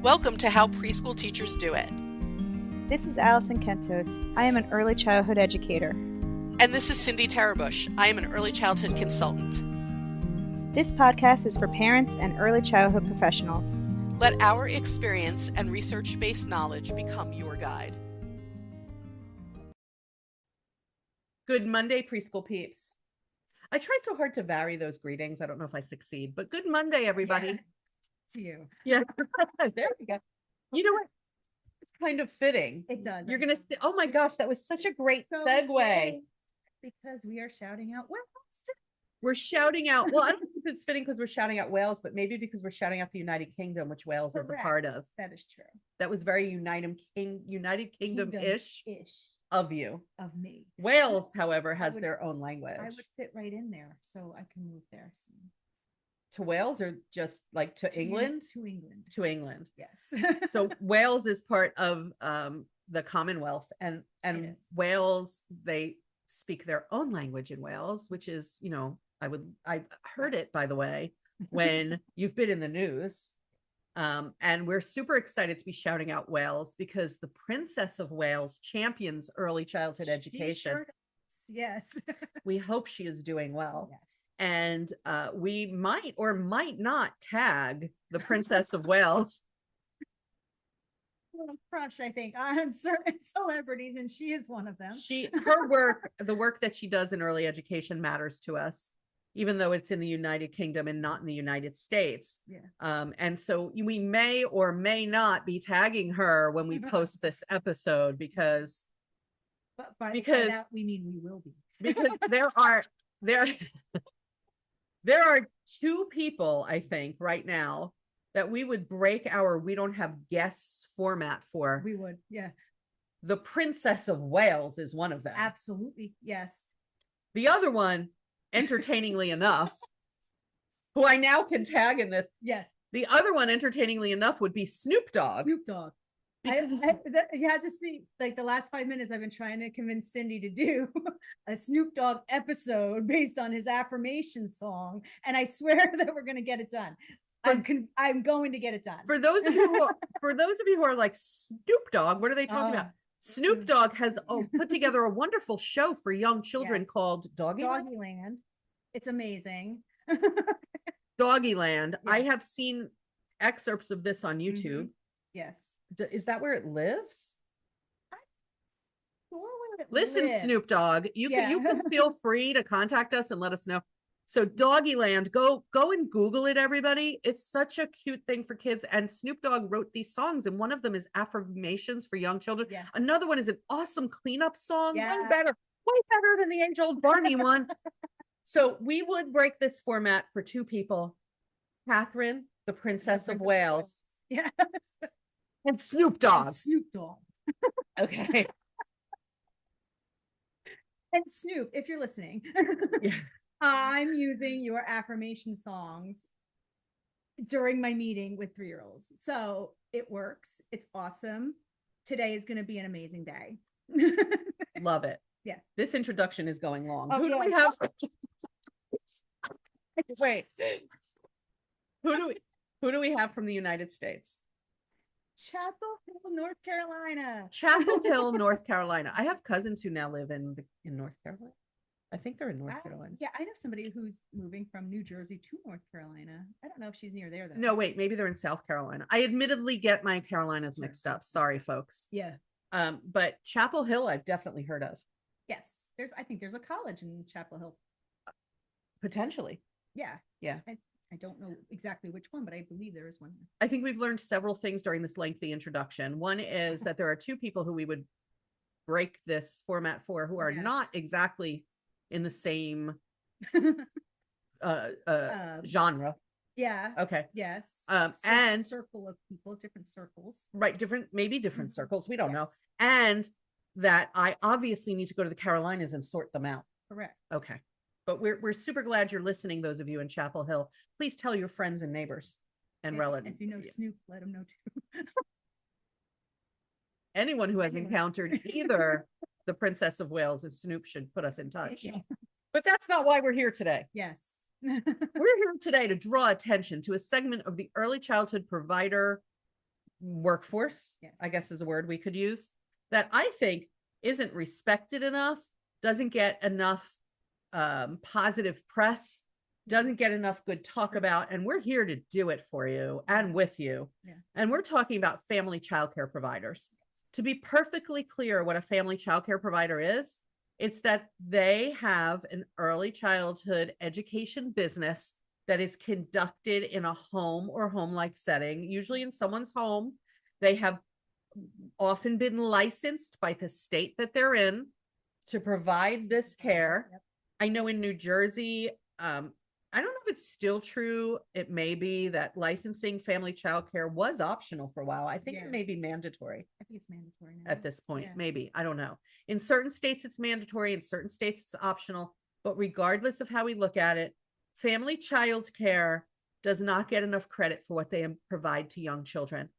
Welcome to How Preschool Teachers Do It. This is Alison Kentos. I am an early childhood educator. And this is Cindy Tarabush. I am an early childhood consultant. This podcast is for parents and early childhood professionals. Let our experience and research-based knowledge become your guide. Good Monday, preschool peeps. I try so hard to vary those greetings. I don't know if I succeed, but good Monday, everybody. Yeah. To you. Yeah, there we go. You know what? It's kind of fitting. It does. You're going to say, oh my gosh, that was such a great segue. Because we are shouting out Wales. We're shouting out, well, I don't know if it's fitting because we're shouting out Wales, but maybe because we're shouting out the United Kingdom, which Wales is a part of. That is true. That was very United Kingdom-ish of you. Of me. Wales, however, has their own language. I would fit right in there, so I can move there soon. To Wales or just like to England? To England. To England. Yes. So Wales is part of the Commonwealth, and Wales, they speak their own language in Wales, which is, you know, I've heard it, by the way, when you've been in the news. And we're super excited to be shouting out Wales because the Princess of Wales champions early childhood education. Sure yes. We hope she is doing well. Yes. And we might or might not tag the Princess of Wales. A crush, I think, on certain celebrities, and she is one of them. Her work, the work that she does in early education matters to us, even though it's in the United Kingdom and not in the United States. Yeah. And so we may or may not be tagging her when we post this episode because by that we mean we will be. Because there are two people, I think, right now that we would break our we don't have guests format for. We would, yeah. The Princess of Wales is one of them. Absolutely, yes. The other one, entertainingly enough, who I now can tag in this. Yes. The other one, entertainingly enough, would be Snoop Dogg. Snoop Dogg. You had to see, like, the last 5 minutes I've been trying to convince Cindy to do a Snoop Dogg episode based on his affirmation song, and I swear that we're going to get it done. I'm going to get it done. For those of you who are like, Snoop Dogg, what are they talking about? Snoop Dogg has put together a wonderful show for young children called Doggyland. It's amazing. Doggyland. Yeah. I have seen excerpts of this on YouTube. Mm-hmm. Yes. Is that where it lives? Listen, Snoop Dogg, you can feel free to contact us and let us know. So Doggyland, go and Google it, everybody. It's such a cute thing for kids. And Snoop Dogg wrote these songs, and one of them is affirmations for young children. Yes. Another one is an awesome cleanup song. Yeah. Way better than the age-old Barney one. So we would break this format for two people: Catherine, the Princess of Wales. Yes. And Snoop Dogg. Okay. And Snoop, if you're listening, Yeah. I'm using your affirmation songs during my meeting with 3-year-olds. So it works. It's awesome. Today is going to be an amazing day. Love it. Yeah. This introduction is going long. Oh, Who do yes. we have? Wait. Who do we have from the United States? Chapel Hill, North Carolina. Chapel Hill, North Carolina. I have cousins who now live in North Carolina. I think they're in North Carolina. Yeah, I know somebody who's moving from New Jersey to North Carolina. I don't know if she's near there though. No, wait, maybe they're in South Carolina. I admittedly get my Carolinas mixed up. Sorry, folks. Yeah. But Chapel Hill, I've definitely heard of. Yes, I think there's a college in Chapel Hill. Potentially. Yeah. Yeah. I don't know exactly which one, but I believe there is one. I think we've learned several things during this lengthy introduction. One is that there are two people who we would break this format for who are not exactly in the same genre. Yeah. Okay. Yes. And circle of people, different circles. Right. Maybe different circles. We don't know. And that I obviously need to go to the Carolinas and sort them out. Correct. Okay. But we're super glad you're listening, those of you in Chapel Hill. Please tell your friends and neighbors and relatives. If you know Snoop, let them know too. Anyone who has encountered either the Princess of Wales or Snoop should put us in touch. Yeah. But that's not why we're here today. Yes. We're here today to draw attention to a segment of the early childhood provider workforce, Yes. I guess is a word we could use, that I think isn't respected enough, doesn't get enough positive press, doesn't get enough good talk about, and we're here to do it for you and with you. Yeah. And we're talking about family childcare providers. To be perfectly clear what a family childcare provider is, it's that they have an early childhood education business that is conducted in a home or home-like setting, usually in someone's home. They have often been licensed by the state that they're in to provide this care. Yep. I know in New Jersey, I don't know if it's still true. It may be that licensing family childcare was optional for a while. I think Yeah. it may be mandatory I think it's mandatory now. at this point. Yeah. Maybe, I don't know. In certain states, it's mandatory. In certain states, it's optional. But regardless of how we look at it, family child care does not get enough credit for what they provide to young children.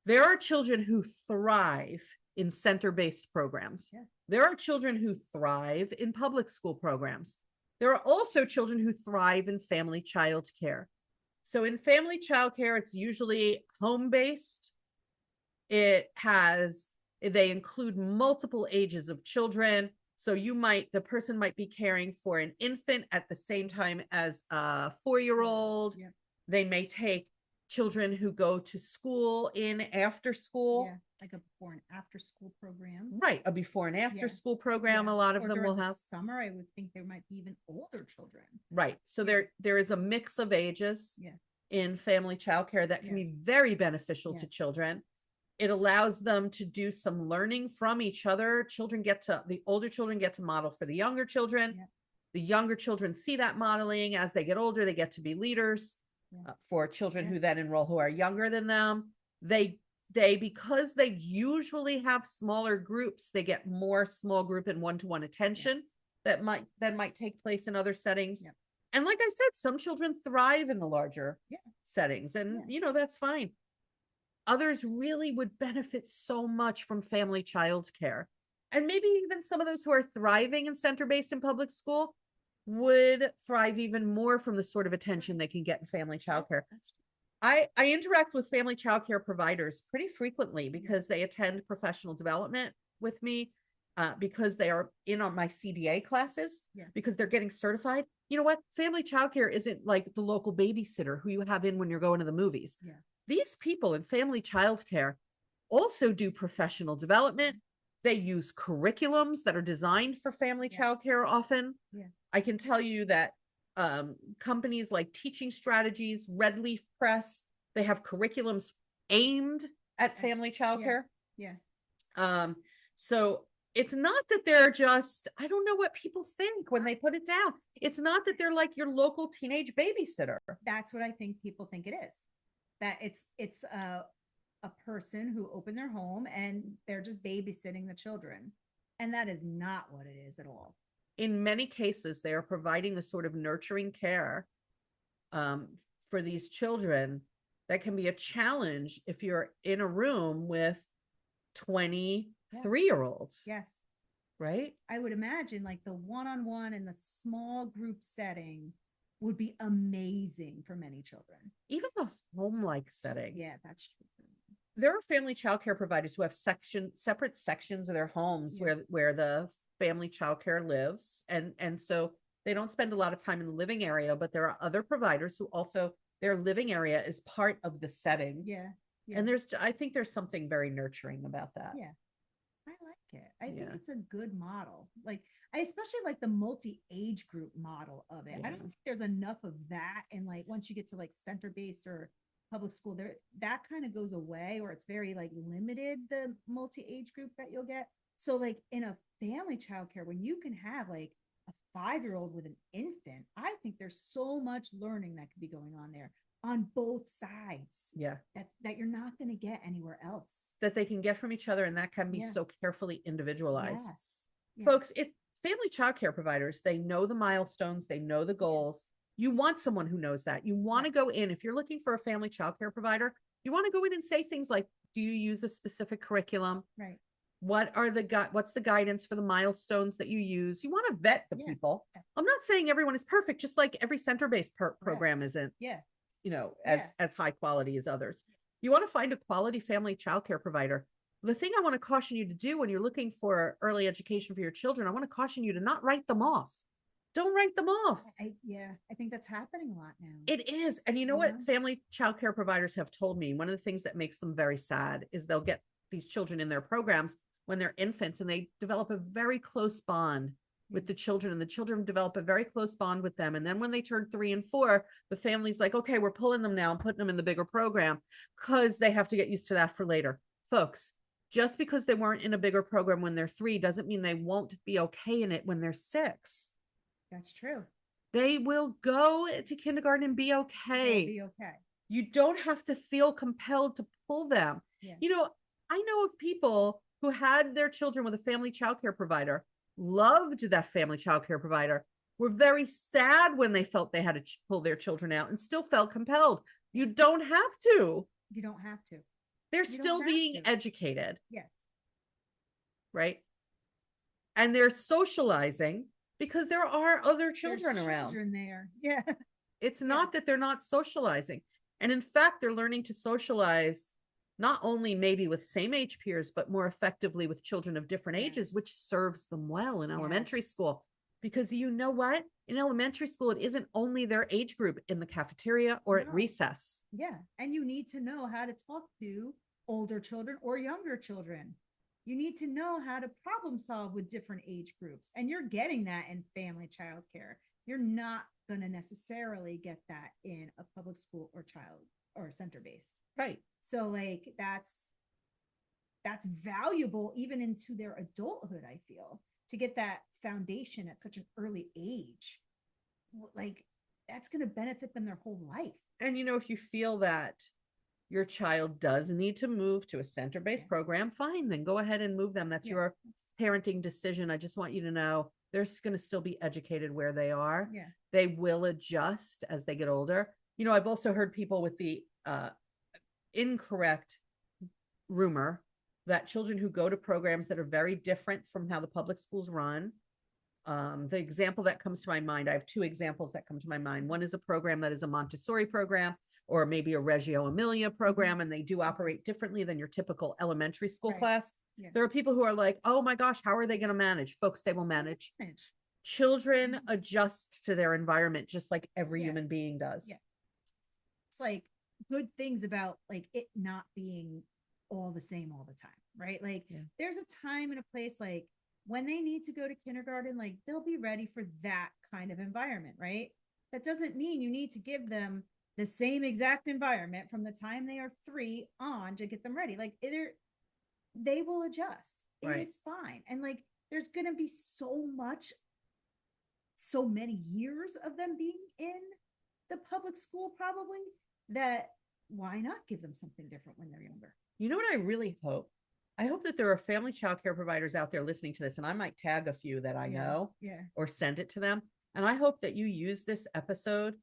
There are children who thrive in center-based programs. Yeah. There are children who thrive in public school programs. There are also children who thrive in family child care. So in family child care, it's usually home-based. They include multiple ages of children. So the person might be caring for an infant at the same time as a 4-year-old. Yeah. They may take children who go to school in after school. Yeah, like a before and after school program. Right, a before and after Yeah. school program. Yeah. A lot of Or them during will the have. summer. I would think there might be even older children. Right. So Yeah. there is a mix of ages Yeah. in family childcare that can Yeah. be very beneficial to Yes. children. It allows them to do some learning from each other. The older children get to model for the younger children. Yeah. The younger children see that modeling. As they get older, they get to be leaders. Yeah. For children Yeah. who then enroll who are younger than them. Because they usually have smaller groups, they get more small group and one-to-one attention. Yes. that might take place in other settings. Yep. And like I said, some children thrive in the larger Yeah. settings, and that's fine. Others really would benefit so much from family child care. And maybe even some of those who are thriving in center-based in public school would thrive even more from the sort of attention they can get in family child care. I interact with family child care providers pretty frequently because they attend professional development with me, because they are in on my CDA classes, because they're getting certified. You know what? Family child care isn't like the local babysitter who you have in when you're going to the movies. Yeah. These people in family child care also do professional development. They use curriculums that are designed for family child care often. Yeah. I can tell you that companies like Teaching Strategies, Red Leaf Press, they have curriculums aimed at family child care. Yeah. So it's not that they're just, I don't know what people think when they put it down. It's not that they're like your local teenage babysitter. That's what I think people think it is. That it's a person who opened their home and they're just babysitting the children. And that is not what it is at all. In many cases, they are providing the sort of nurturing care for these children that can be a challenge if you're in a room with 23-year-olds. Yes. Right? I would imagine like the one-on-one and the small group setting would be amazing for many children. Even the home-like setting. Yeah, that's true. There are family childcare providers who have separate sections of their homes where the family childcare lives. And so they don't spend a lot of time in the living area, but there are other providers who also, their living area is part of the setting. Yeah. And I think there's something very nurturing about that. Yeah. I like it. I think it's a good model. Like, I especially like the multi-age group model of it. I don't think there's enough of that. And like, once you get to like center-based or public school, there, that kind of goes away, or it's very like limited, the multi-age group that you'll get. So like in a family childcare, when you can have like a 5-year-old with an infant, I think there's so much learning that could be going on there on both sides. Yeah. That you're not going to get anywhere else. That they can get from each other, and that can be so carefully individualized. Yes. Yeah. Folks, family childcare providers, they know the milestones, they know the goals. You want someone who knows that. You want to go in, if you're looking for a family childcare provider, you want to go in and say things like, do you use a specific curriculum? Right. What's the guidance for the milestones that you use? You want to vet the people. I'm not saying everyone is perfect, just like every center-based program isn't, as high quality as others. You want to find a quality family childcare provider. The thing I want to caution you to do when you're looking for early education for your children, I want to caution you to not write them off. Don't write them off. I think that's happening a lot now. It is. And you know what family childcare providers have told me? One of the things that makes them very sad is they'll get these children in their programs when they're infants and they develop a very close bond with the children, and the children develop a very close bond with them. And then when they turn 3 and 4, the family's like, okay, we're pulling them now and putting them in the bigger program because they have to get used to that for later. Folks, just because they weren't in a bigger program when they're 3 doesn't mean they won't be okay in it when they're 6. That's true. They will go to kindergarten and be okay. They'll be okay. You don't have to feel compelled to pull them. Yeah. You know, I know of people who had their children with a family childcare provider, loved that family childcare provider, were very sad when they felt they had to pull their children out and still felt compelled. You don't have to. You don't have to. They're still being educated. Yeah. Right. And they're socializing because there are other children around. Children there. Yeah. It's not that they're not socializing. And in fact, they're learning to socialize not only maybe with same age peers, but more effectively with children of different ages, which serves them well in elementary school. Because you know what? In elementary school, it isn't only their age group in the cafeteria or at recess. Yeah. And you need to know how to talk to older children or younger children. You need to know how to problem solve with different age groups. And you're getting that in family childcare. You're not going to necessarily get that in a public school or child or center based. Right. So like that's valuable even into their adulthood, I feel, to get that foundation at such an early age. Like that's going to benefit them their whole life. And you know, if you feel that your child does need to move to a center-based program, fine, then go ahead and move them. That's your parenting decision. I just want you to know they're going to still be educated where they are. Yeah. They will adjust as they get older. You know, I've also heard people with the incorrect rumor that children who go to programs that are very different from how the public schools run. The example that comes to my mind, I have 2 examples that come to my mind. One is a program that is a Montessori program, or maybe a Reggio Emilia program, and they do operate differently than your typical elementary school class. Yeah. There are people who are like, oh my gosh, how are they going to manage? Folks, they will manage. Children adjust to their environment just like every human being does. Yeah. It's like good things about like it not being all the same all the time, right? Like there's a time and a place, like when they need to go to kindergarten, like they'll be ready for that kind of environment, right? That doesn't mean you need to give them the same exact environment from the time they are 3 on to get them ready. Like they will adjust. It is fine. And like, there's going to be so many years of them being in the public school probably, that why not give them something different when they're younger? You know what I really hope? I hope that there are family childcare providers out there listening to this, and I might tag a few that I know or send it to them. And I hope that you use this episode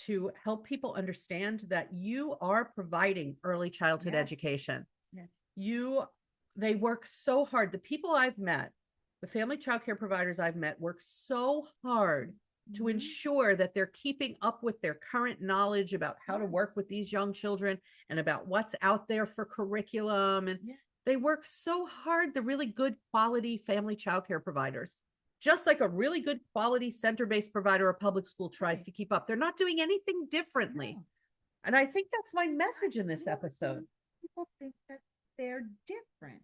to help people understand that you are providing early childhood education. Yes. They work so hard. The people I've met, the family childcare providers I've met, work so hard to ensure that they're keeping up with their current knowledge about how to work with these young children and about what's out there for curriculum. And they work so hard, the really good quality family childcare providers, just like a really good quality center-based provider or public school tries to keep up. They're not doing anything differently. No. And I think that's my message in this episode. People think that they're different.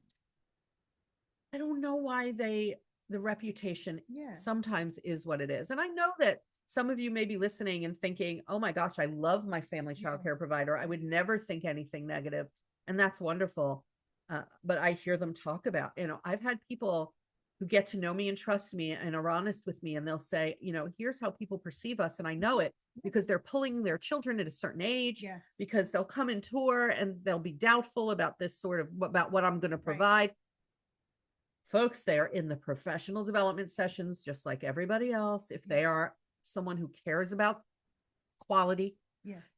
I don't know why the reputation sometimes is what it is. And I know that some of you may be listening and thinking, oh my gosh, I love my family childcare provider. I would never think anything negative. And that's wonderful. But I hear them talk about, I've had people who get to know me and trust me and are honest with me. And they'll say, here's how people perceive us. And I know it because they're pulling their children at a certain age, because they'll come and tour and they'll be doubtful about this about what I'm going to provide. Folks, they are in the professional development sessions, just like everybody else. If they are someone who cares about quality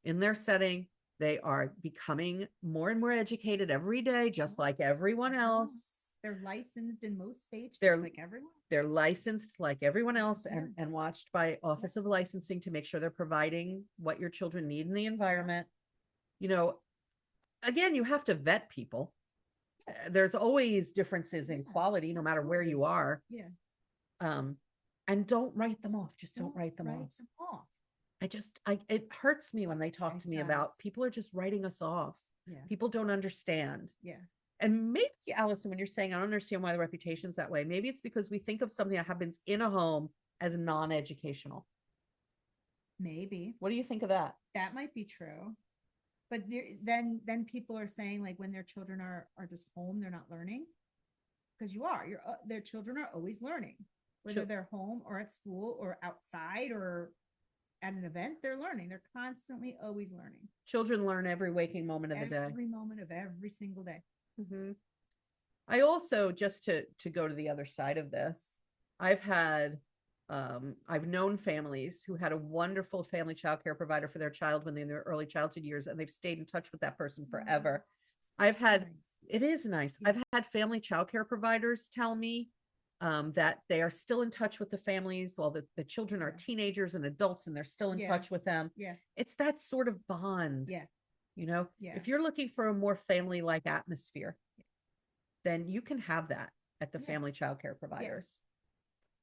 in their setting, they are becoming more and more educated every day, just like everyone else. They're licensed in most states, they're like everyone. They're licensed like everyone else and watched by Office of Licensing to make sure they're providing what your children need in the environment. again, you have to vet people. There's always differences in Yeah, quality, no matter where you are. Yeah. And don't write them off. Just don't write them off. It hurts me when they talk It to me about does. people are just writing us off. Yeah. People don't understand. Yeah. And maybe, Allison, when you're saying, I don't understand why the reputation's that way, maybe it's because we think of something that happens in a home as non-educational. Maybe What do you think of that? that might be true. But then people are saying like when their children are just home, they're not learning. Because their children are always learning, whether Chil- they're home or at school or outside or at an event, they're learning. They're constantly always learning. Children learn every waking moment of the day. Every moment of every single day. Mm-hmm. I also, just to go to the other side of this, I've known families who had a wonderful family child care provider for their child when they're in their early childhood years, and they've stayed in touch with that person forever. It is nice. Yeah. I've had family child care providers tell me that they are still in touch with the families while the children are teenagers and adults, and they're still in touch with them. Yeah. It's that sort of bond. Yeah. Yeah. If you're looking for a more family-like atmosphere, then you can have that at the family child care providers.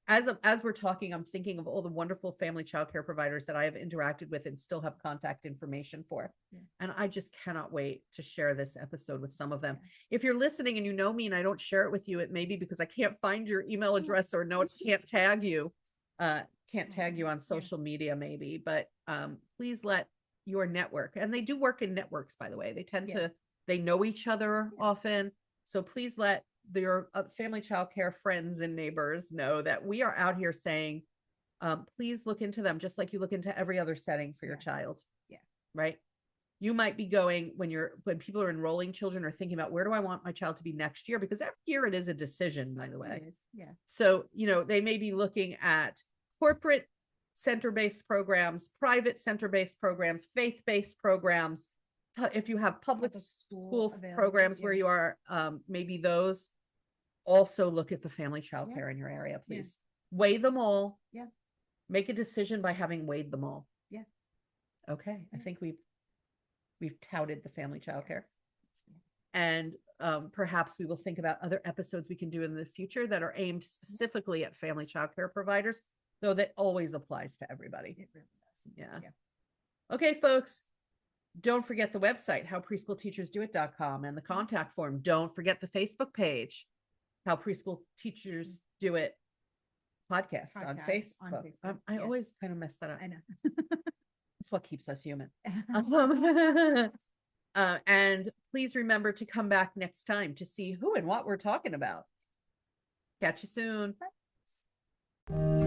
As we're talking, I'm thinking of all the wonderful family child care providers that I have interacted with and still have contact information for. Yeah. And I just cannot wait to share this episode with some of them. If you're listening and you know me and I don't share it with you, it may be because I can't find your email address or can't tag you on social media maybe, but please let your network, and they do work in networks, by the way. They tend to, they know each other often. So please let your family child care friends and neighbors know that we are out here saying, please look into them just like you look into every other setting for your child. Yeah. Right. You might be going when people are enrolling children or thinking about where do I want my child to be next year? Because every year it is a decision, by the way. Yeah. So, they may be looking at corporate center-based programs, private center-based programs, faith-based programs. If you have public school programs where you are, maybe those. Also look at the family child care in your area, please. Weigh them all. Yeah. Make a decision by having weighed them all. Yeah. Okay. I think we've touted the family child care. And perhaps we will think about other episodes we can do in the future that are aimed specifically at family child care providers, though that always applies to everybody. It really does. Yeah. Okay, folks. Don't forget the website, howpreschoolteachersdoit.com, and the contact form. Don't forget the Facebook page, How Preschool Teachers Do It podcast on Facebook. I always kind of mess that up. I know. That's what keeps us human. And please remember to come back next time to see who and what we're talking about. Catch you soon. Bye.